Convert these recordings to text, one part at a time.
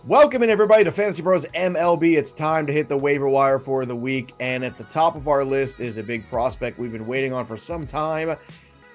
Welcome in, everybody, to Fantasy Pros MLB. It's time to hit the waiver wire for the week. And at the top of our list is a big prospect we've been waiting on for some time.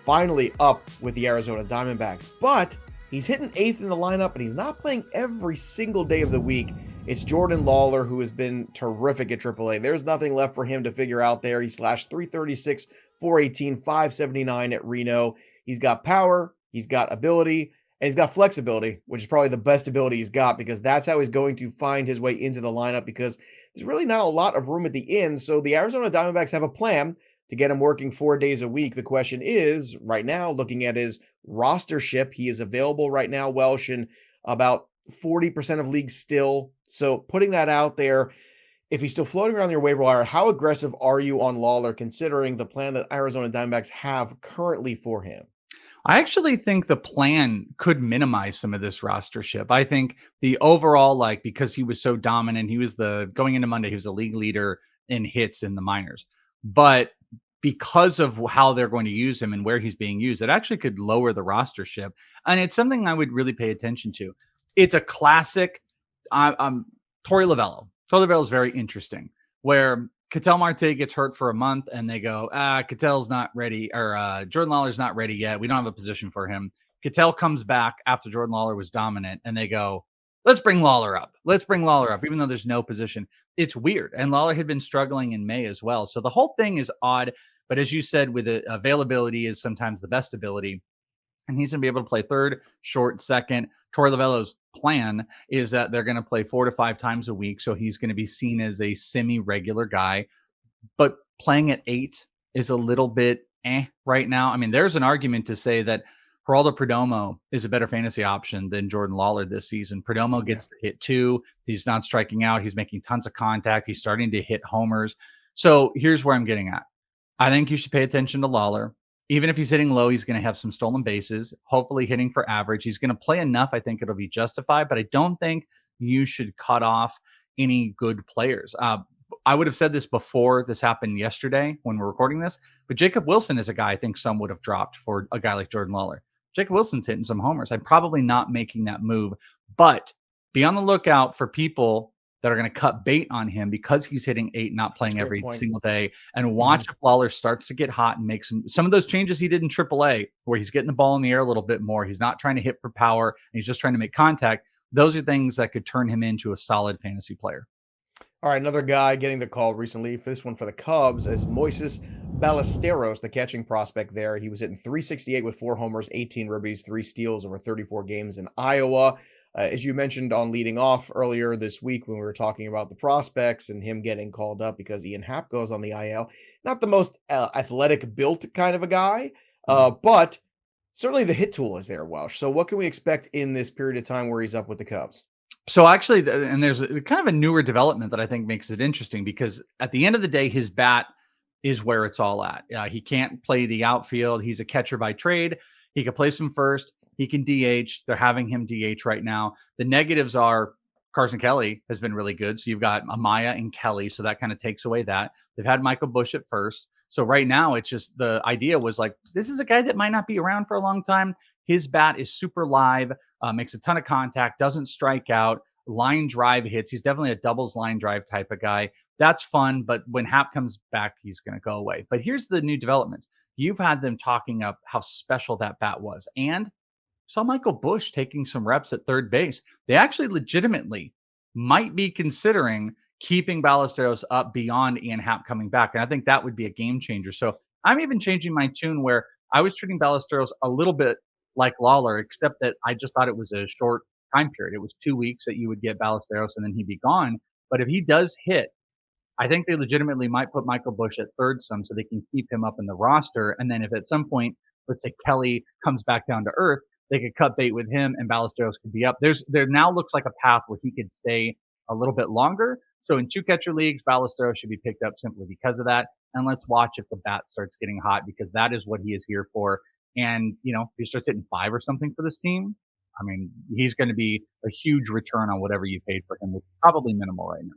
Finally up with the Arizona Diamondbacks. But he's hitting eighth in the lineup, and he's not playing every single day of the week. It's Jordan Lawlar, who has been terrific at AAA. There's nothing left for him to figure out there. He slashed 336, 418, 579 at Reno. He's got power. He's got ability. And he's got flexibility, which is probably the best ability he's got, because that's how he's going to find his way into the lineup, because there's really not a lot of room at the end. So the Arizona Diamondbacks have a plan to get him working 4 days a week. The question is, right now, looking at his rostership, he is available right now, Welsh, in about 40% of leagues still. So putting that out there, if he's still floating around your waiver wire, how aggressive are you on Lawlar, considering the plan that Arizona Diamondbacks have currently for him? I actually think the plan could minimize some of this rostership. I think the overall, because he was so dominant, he was going into Monday, he was the league leader in hits in the minors. But because of how they're going to use him and where he's being used, it actually could lower the rostership. And it's something I would really pay attention to. It's a classic. Torey Lovello. Torey Lovello is very interesting, where Ketel Marte gets hurt for a month and they go, Ketel's not ready, or Jordan Lawlar's not ready yet. We don't have a position for him. Ketel comes back after Jordan Lawlar was dominant and they go, let's bring Lawlar up. Let's bring Lawlar up, even though there's no position. It's weird. And Lawlar had been struggling in May as well. So the whole thing is odd. But as you said, with it, availability is sometimes the best ability. And he's going to be able to play third, short, second. Torey Lovello's plan is that they're going to play 4 to 5 times a week. So he's going to be seen as a semi-regular guy. But playing at 8 is a little bit right now. I mean, there's an argument to say that Geraldo Perdomo is a better fantasy option than Jordan Lawlar this season. Perdomo gets to hit 2. He's not striking out. He's making tons of contact. He's starting to hit homers. So here's where I'm getting at. I think you should pay attention to Lawlar. Even if he's hitting low, he's going to have some stolen bases, hopefully hitting for average. He's going to play enough. I think it'll be justified, but I don't think you should cut off any good players. I would have said this before this happened yesterday when we're recording this, but Jacob Wilson is a guy I think some would have dropped for a guy like Jordan Lawlar. Jacob Wilson's hitting some homers. I'm probably not making that move, but be on the lookout for people that are going to cut bait on him because he's hitting 8, not playing every single day. And watch if Lawlar starts to get hot and make some of those changes he did in AAA, where he's getting the ball in the air a little bit more. He's not trying to hit for power. And he's just trying to make contact. Those are things that could turn him into a solid fantasy player. All right, another guy getting the call recently, for this one for the Cubs, is Moises Ballesteros, the catching prospect there. He was hitting 368 with 4 homers, 18 ribbies, 3 steals over 34 games in Iowa. As you mentioned on leading off earlier this week when we were talking about the prospects and him getting called up because Ian Happ goes on the IL, not the most athletic built kind of a guy, but certainly the hit tool is there, Welsh. So what can we expect in this period of time where he's up with the Cubs? So actually, and there's kind of a newer development that I think makes it interesting, because at the end of the day, his bat is where it's all at. He can't play the outfield. He's a catcher by trade. He can play some first. He can DH. They're having him DH right now. The negatives are Carson Kelly has been really good. So you've got Amaya and Kelly. So that kind of takes away that. They've had Michael Busch at first. So right now, it's just the idea was like, this is a guy that might not be around for a long time. His bat is super live, makes a ton of contact, doesn't strike out, line drive hits. He's definitely a doubles line drive type of guy. That's fun. But when Happ comes back, he's going to go away. But here's the new development. You've had them talking up how special that bat was. And saw Michael Busch taking some reps at third base. They actually legitimately might be considering keeping Ballesteros up beyond Ian Happ coming back. And I think that would be a game changer. So I'm even changing my tune, where I was treating Ballesteros a little bit like Lawlar, except that I just thought it was a short time period. It was 2 weeks that you would get Ballesteros and then he'd be gone. But if he does hit, I think they legitimately might put Michael Busch at third some so they can keep him up in the roster. And then if at some point, let's say Kelly comes back down to earth, they could cut bait with him and Ballesteros could be up. There now looks like a path where he could stay a little bit longer. So in 2 catcher leagues, Ballesteros should be picked up simply because of that. And let's watch if the bat starts getting hot, because that is what he is here for. And, if he starts hitting 5 or something for this team, I mean, he's going to be a huge return on whatever you paid for him, which is probably minimal right now.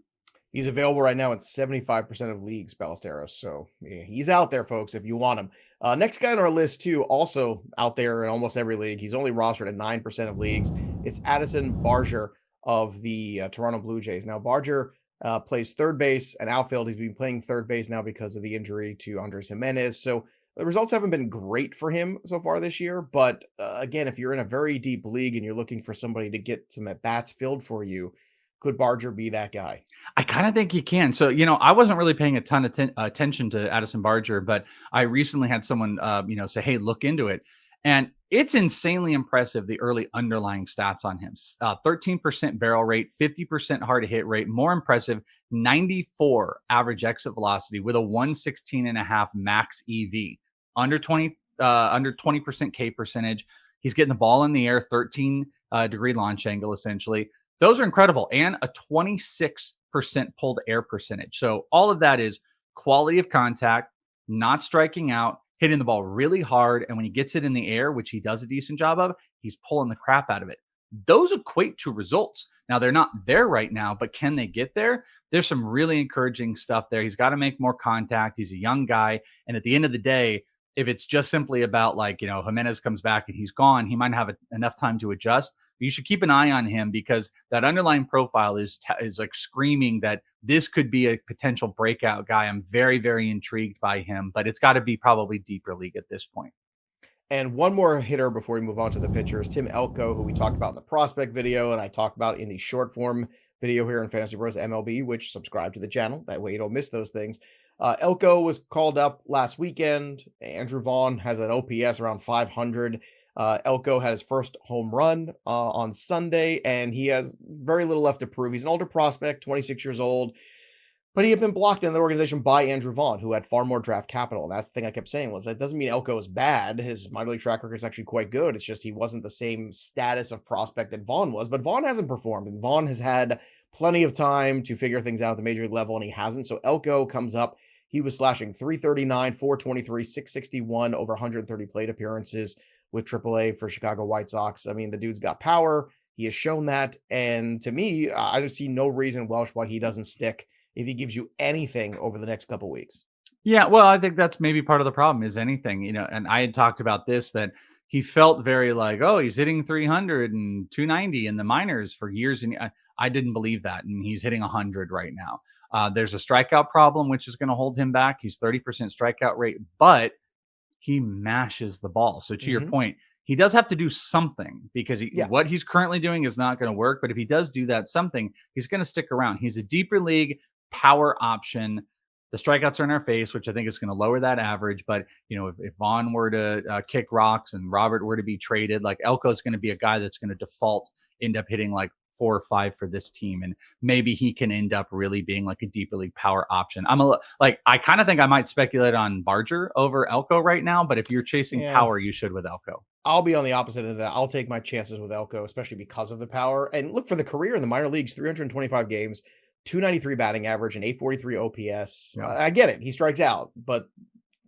He's available right now in 75% of leagues, Ballesteros. So yeah, he's out there, folks, if you want him. Next guy on our list, too, also out there in almost every league. He's only rostered at 9% of leagues. It's Addison Barger of the Toronto Blue Jays. Now, Barger plays third base and outfield. He's been playing third base now because of the injury to Andres Jimenez. So the results haven't been great for him so far this year. But again, if you're in a very deep league and you're looking for somebody to get some at bats filled for you, could Barger be that guy? I kind of think he can. So, I wasn't really paying a ton of attention to Addison Barger, but I recently had someone, say, hey, look into it. And it's insanely impressive, the early underlying stats on him. 13% barrel rate, 50% hard hit rate. More impressive, 94 average exit velocity with a 116.5 max EV, under 20% K percentage. He's getting the ball in the air, 13 degree launch angle, essentially. Those are incredible. And a 26% pulled air percentage. So all of that is quality of contact, not striking out, hitting the ball really hard. And when he gets it in the air, which he does a decent job of, he's pulling the crap out of it. Those equate to results. Now, they're not there right now, but can they get there? There's some really encouraging stuff there. He's got to make more contact. He's a young guy. And at the end of the day, if it's just simply about Jimenez comes back and he's gone, he might have enough time to adjust. But you should keep an eye on him because that underlying profile is like screaming that this could be a potential breakout guy. I'm very, very intrigued by him, but it's got to be probably deeper league at this point. And one more hitter before we move on to the pitchers, Tim Elko, who we talked about in the prospect video and I talked about in the short form video here in FantasyPros MLB, which subscribe to the channel. That way you don't miss those things. Elko was called up last weekend. Andrew Vaughn has an OPS around 500. Elko had his first home run on Sunday, and he has very little left to prove. He's an older prospect, 26 years old, but he had been blocked in the organization by Andrew Vaughn, who had far more draft capital. And that's the thing I kept saying was that doesn't mean Elko is bad. His minor league track record is actually quite good. It's just he wasn't the same status of prospect that Vaughn was, but Vaughn hasn't performed, and Vaughn has had plenty of time to figure things out at the major league level, and he hasn't. So Elko comes up. He was slashing 339, 423, 661 over 130 plate appearances with AAA for Chicago White Sox. I mean, the dude's got power. He has shown that. And to me, I just see no reason, Welsh, why he doesn't stick if he gives you anything over the next couple weeks. Yeah, well, I think that's maybe part of the problem is anything, and I had talked about this, that he felt very like, oh, he's hitting 300 and 290 in the minors for years. And I didn't believe that. And he's hitting 100 right now. There's a strikeout problem, which is going to hold him back. He's 30% strikeout rate, but he mashes the ball. So to your point, he does have to do something because what he's currently doing is not going to work. But if he does do that something, he's going to stick around. He's a deeper league power option. The strikeouts are in our face, which I think is going to lower that average. But, if Vaughn were to kick rocks and Robert were to be traded, like Elko is going to be a guy that's going to default, end up hitting like 4 or 5 for this team. And maybe he can end up really being like a deeper league power option. I kind of think I might speculate on Barger over Elko right now. But if you're chasing power, you should with Elko. I'll be on the opposite of that. I'll take my chances with Elko, especially because of the power. And look, for the career in the minor leagues, 325 games. 293 batting average and 843 OPS. Yeah. I get it. He strikes out, but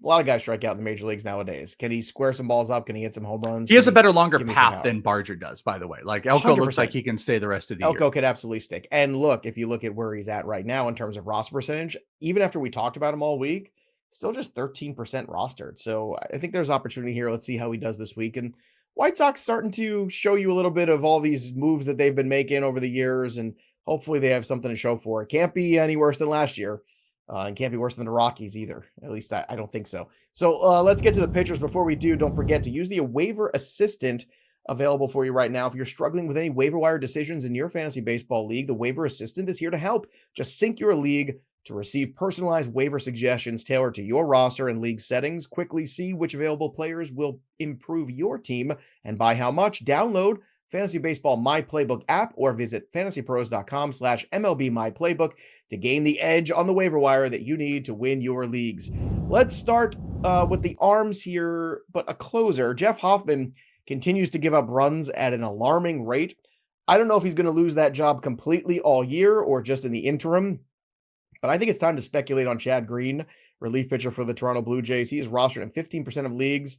a lot of guys strike out in the major leagues nowadays. Can he square some balls up? Can he hit some home runs? He has a better, longer path than Barger does, by the way. Like Elko 100%. Looks like he can stay the rest of the year. Elko could absolutely stick. And look, if you look at where he's at right now in terms of roster percentage, even after we talked about him all week, still just 13% rostered. So I think there's opportunity here. Let's see how he does this week. And White Sox starting to show you a little bit of all these moves that they've been making over the years, and hopefully they have something to show for it. Can't be any worse than last year. And can't be worse than the Rockies either. At least I don't think so. So let's get to the pitchers. Before we do, don't forget to use the waiver assistant available for you right now. If you're struggling with any waiver wire decisions in your fantasy baseball league, the waiver assistant is here to help. Just sync your league to receive personalized waiver suggestions tailored to your roster and league settings. Quickly see which available players will improve your team and by how much. Download Fantasy Baseball My Playbook app or visit fantasypros.com/MLB My Playbook to gain the edge on the waiver wire that you need to win your leagues. Let's start with the arms here, but a closer. Jeff Hoffman continues to give up runs at an alarming rate. I don't know if he's going to lose that job completely all year or just in the interim, but I think it's time to speculate on Chad Green, relief pitcher for the Toronto Blue Jays. He is rostered in 15% of leagues.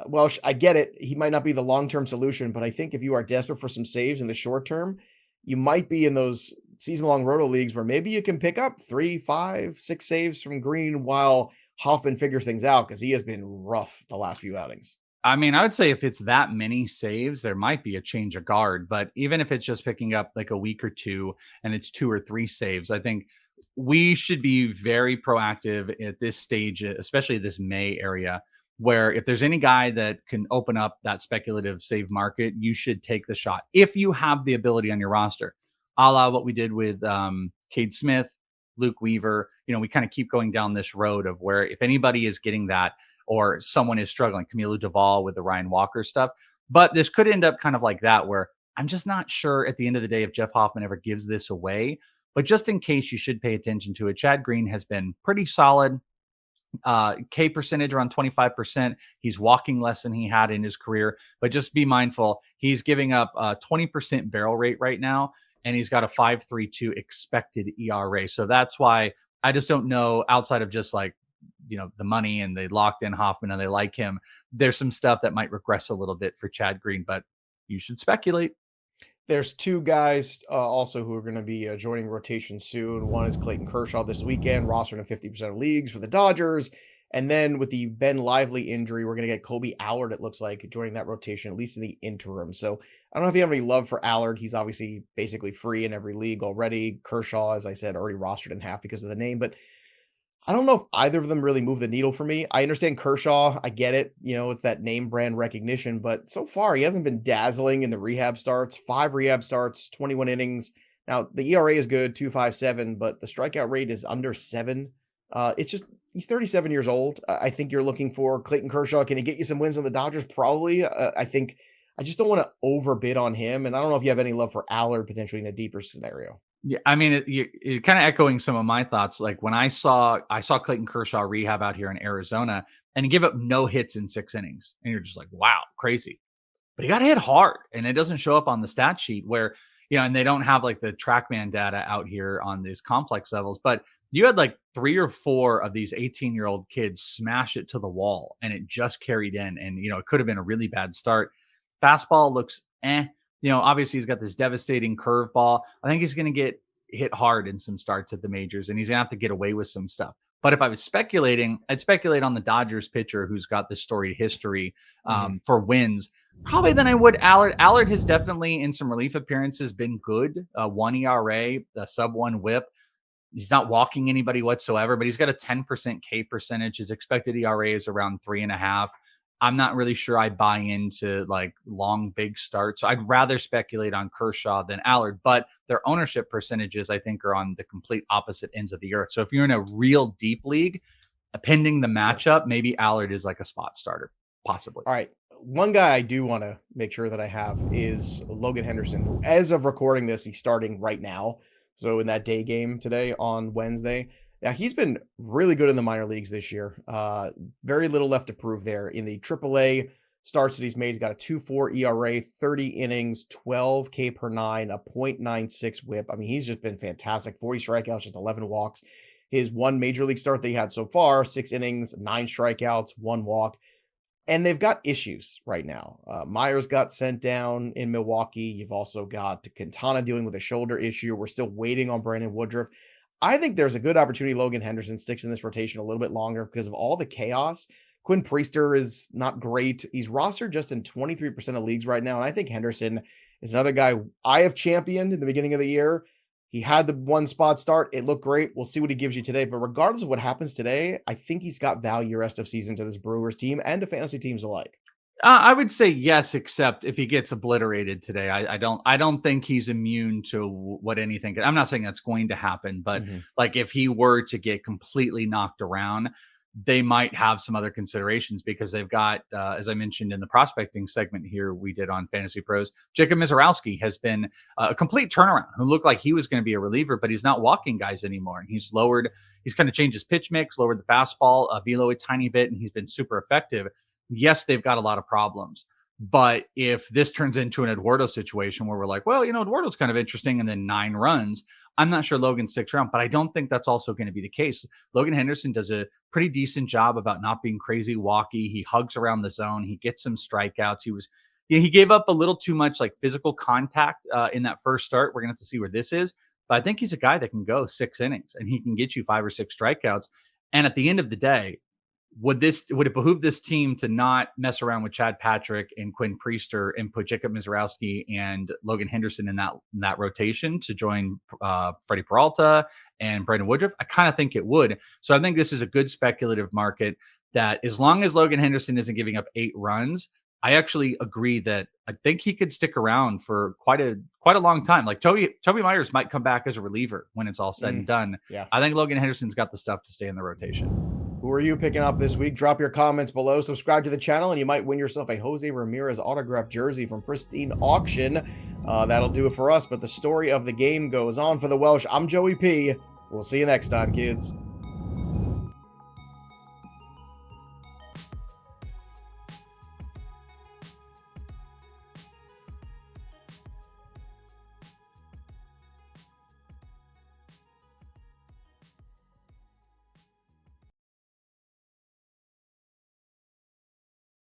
Welsh, I get it. He might not be the long-term solution, but I think if you are desperate for some saves in the short term, you might be in those season-long roto leagues where maybe you can pick up 3, 5, 6 saves from Green while Hoffman figures things out, because he has been rough the last few outings. I mean, I would say if it's that many saves, there might be a change of guard. But even if it's just picking up like a week or two and it's 2 or 3 saves, I think we should be very proactive at this stage, especially this May area, where if there's any guy that can open up that speculative save market, you should take the shot if you have the ability on your roster, a la what we did with Cade Smith, Luke Weaver. We kind of keep going down this road of where if anybody is getting that or someone is struggling, Camilo Duvall with the Ryan Walker stuff. But this could end up kind of like that, where I'm just not sure at the end of the day if Jeff Hoffman ever gives this away. But just in case, you should pay attention to it. Chad Green has been pretty solid. K percentage around 25%. He's walking less than he had in his career, but just be mindful. He's giving up 20% barrel rate right now, and he's got a 5.32 expected ERA. So that's why I just don't know, outside of just like, the money, and they locked in Hoffman and they like him. There's some stuff that might regress a little bit for Chad Green, but you should speculate. There's two guys also who are going to be joining rotation soon. One is Clayton Kershaw this weekend, rostered in 50% of leagues for the Dodgers. And then with the Ben Lively injury, we're going to get Kolby Allard, it looks like, joining that rotation, at least in the interim. So I don't know if you have any love for Allard. He's obviously basically free in every league already. Kershaw, as I said, already rostered in half because of the name. But I don't know if either of them really move the needle for me. I understand Kershaw. I get it. It's that name brand recognition, but so far he hasn't been dazzling in the rehab starts. 5 rehab starts, 21 innings. Now the ERA is good, 2.57, but the strikeout rate is under 7. It's just he's 37 years old. I think you're looking for Clayton Kershaw. Can he get you some wins on the Dodgers? Probably. I think I just don't want to overbid on him, and I don't know if you have any love for Allard potentially in a deeper scenario. Yeah, I mean, it kind of echoing some of my thoughts. Like when I saw Clayton Kershaw rehab out here in Arizona, and he gave up no hits in 6 innings, and you're just like, wow, crazy. But he got hit hard, and it doesn't show up on the stat sheet where and they don't have like the TrackMan data out here on these complex levels. But you had like 3 or 4 of these 18-year-old kids smash it to the wall, and it just carried in, and it could have been a really bad start. Fastball looks obviously he's got this devastating curveball. I think he's going to get hit hard in some starts at the majors, and he's going to have to get away with some stuff. But if I was speculating, I'd speculate on the Dodgers pitcher who's got this storied history for wins, probably than I would Allard. Allard has definitely, in some relief appearances, been good. 1 ERA, a sub-1 whip. He's not walking anybody whatsoever, but he's got a 10% K percentage. His expected ERA is around 3.5. I'm not really sure I buy into like long, big starts. So I'd rather speculate on Kershaw than Allard, but their ownership percentages, I think, are on the complete opposite ends of the earth. So if you're in a real deep league, pending the matchup, maybe Allard is like a spot starter, possibly. All right. One guy I do want to make sure that I have is Logan Henderson, who, as of recording this, he's starting right now. So in that day game today on Wednesday. Now, he's been really good in the minor leagues this year. Very little left to prove there. In the AAA starts that he's made, he's got a 2.4 ERA, 30 innings, 12 K per 9, a .96 whip. I mean, he's just been fantastic. 40 strikeouts, just 11 walks. His one major league start that he had so far, 6 innings, 9 strikeouts, 1 walk. And they've got issues right now. Myers got sent down in Milwaukee. You've also got Quintana dealing with a shoulder issue. We're still waiting on Brandon Woodruff. I think there's a good opportunity Logan Henderson sticks in this rotation a little bit longer because of all the chaos. Quinn Priester is not great. He's rostered just in 23% of leagues right now. And I think Henderson is another guy I have championed in the beginning of the year. He had the 1 spot start. It looked great. We'll see what he gives you today. But regardless of what happens today, I think he's got value rest of season to this Brewers team and to fantasy teams alike. I would say yes, except if he gets obliterated today. I don't think he's immune to what anything. I'm not saying that's going to happen, but like if he were to get completely knocked around, they might have some other considerations because they've got, as I mentioned in the prospecting segment here we did on Fantasy Pros, Jacob Mizorowski has been a complete turnaround, who looked like he was going to be a reliever, but he's not walking guys anymore. And he's kind of changed his pitch mix, lowered the fastball, velo a tiny bit, and he's been super effective. Yes, they've got a lot of problems. But if this turns into an Eduardo situation where we're like, well, Eduardo's kind of interesting and then 9 runs, I'm not sure Logan sticks around, but I don't think that's also going to be the case. Logan Henderson does a pretty decent job about not being crazy walky. He hugs around the zone. He gets some strikeouts. He gave up a little too much like physical contact in that first start. We're going to have to see where this is. But I think he's a guy that can go 6 innings and he can get you 5 or 6 strikeouts. And at the end of the day, would it behoove this team to not mess around with Chad Patrick and Quinn Priester and put Jacob Mizorowski and Logan Henderson in that rotation to join Freddie Peralta and Brandon Woodruff? I kind of think it would. So I think this is a good speculative market that, as long as Logan Henderson isn't giving up 8 runs, I actually agree that I think he could stick around for quite a long time. Like Toby Myers might come back as a reliever when it's all said and done. Yeah. I think Logan Henderson's got the stuff to stay in the rotation. Who are you picking up this week? Drop your comments below. Subscribe to the channel, and you might win yourself a Jose Ramirez autographed jersey from Pristine Auction. That'll do it for us, but the story of the game goes on. For the Welsh, I'm Joey P. We'll see you next time, kids.